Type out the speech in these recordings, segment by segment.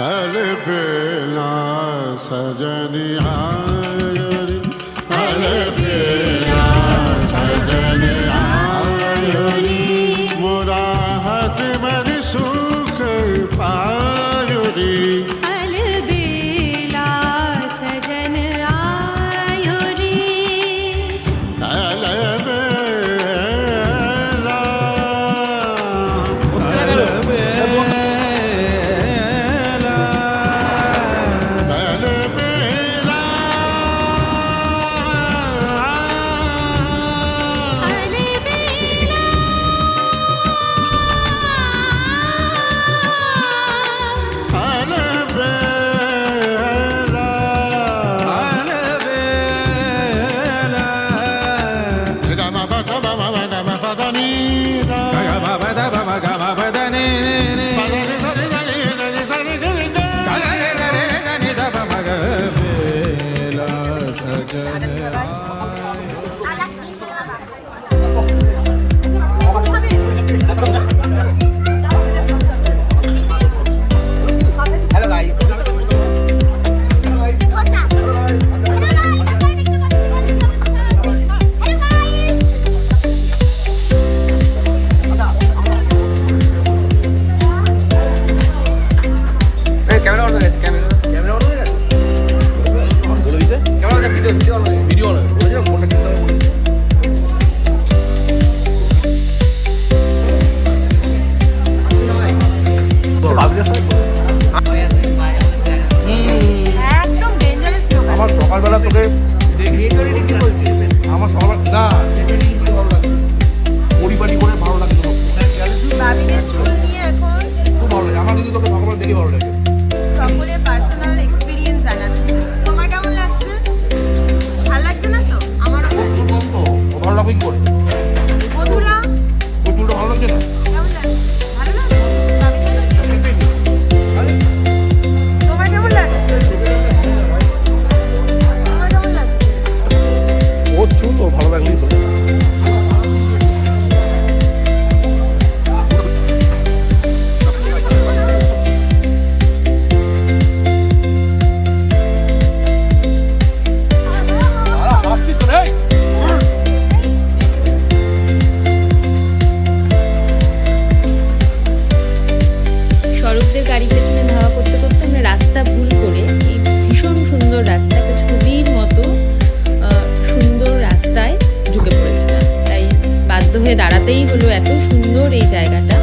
अलबेला सजनी आयोरी अलबेला सजनी आयोरी मोरा हाथ मन सुख पायोरी अलबेला सजन आयोरी সকালবেলা তোকে আমার সকাল না পরিবারই করে ভালো লাগে খুব ভালো লাগে আমার কিন্তু তোকে সকালবেলা দেখে ভালো লাগে সকলের পার্সোনাল এক্সপেরিয়েন্স জানাচ্ছে। তোমার কেমন লাগছে? ভালো লাগছে না তো? আমারও তাই। তো ভালো লাগবে কি করে মধুরা ওই চুলটা ভালো লাগছে না কেমন লাগছে? ভালো লাগছে? তোমার কেমন লাগছে? তোমার কেমন লাগছে? ওর চুল তো ভালো লাগলেই তো স্বরূপদের গাড়ি পেছনে ধাওয়া করতে করতে আমরা রাস্তা ভুল করে এই ভীষণ সুন্দর রাস্তা, একটা ছবির মতো সুন্দর রাস্তায় ঢুকে পড়েছিলাম। তাই বাধ্য হয়ে দাঁড়াতেই হলো, এত সুন্দর এই জায়গাটা।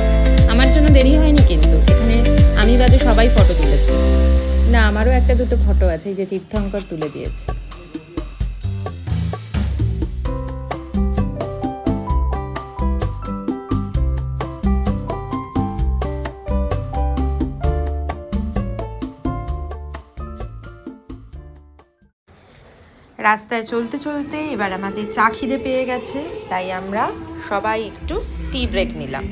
আমার জন্য দেরি হয়নি, কিন্তু এখানে আমি বাদে সবাই ফটো তুলেছে। না, আমারও একটা দুটো ফটো আছে, এই যে তীর্থঙ্কর তুলে দিয়েছে। রাস্তায় চলতে চলতে এবার আমাদের চা খিদে পেয়ে গেছে, তাই আমরা সবাই একটু টি ব্রেক নিলাম।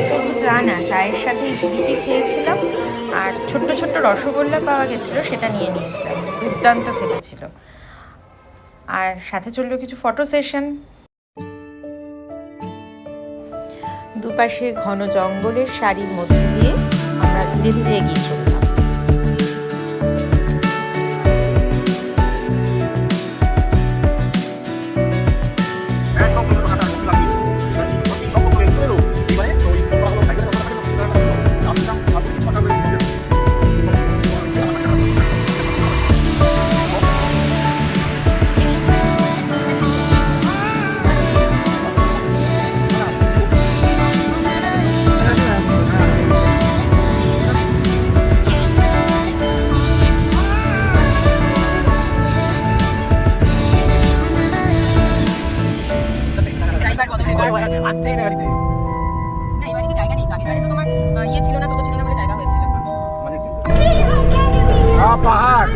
শুধু চা না, চায়ের সাথে জিলিপি খেয়েছিলাম, আর ছোট্ট ছোট্ট রসগোল্লা পাওয়া গেছিলো, সেটা নিয়ে নিয়েছিলাম। দুর্দান্ত খেতে ছিল। আর সাথে চললো কিছু ফটো সেশন। দুপাশে ঘন জঙ্গলের সারির মধ্যে দিয়ে আমরা ধীরে ধীরে এগিয়ে চললাম। পাহাড়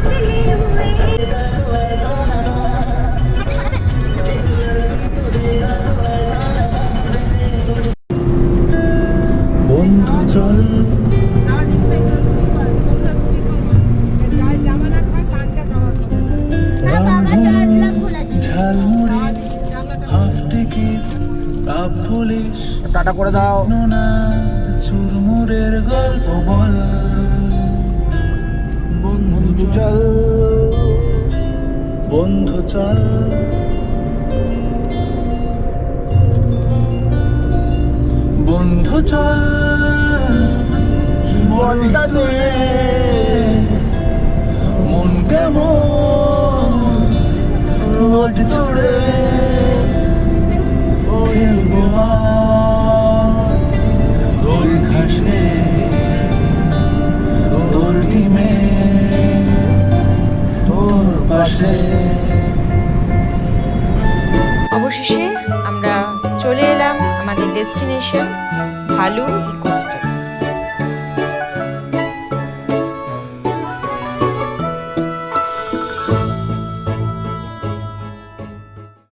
বন্ধু চল টাটা করে দাও। চুরমুরের গল্প বল বন্ধু চল, বন্ধু চল, বন্ধু চল, মনটা দে, মন কেমন রোড তোড়ে ওই গোয়া তোর ঘাসে তোর ডিমে তোর পাশে। অবশেষে আমরা চলে এলাম আমাদের ডেস্টিনেশন ভালু ইকোস্টে।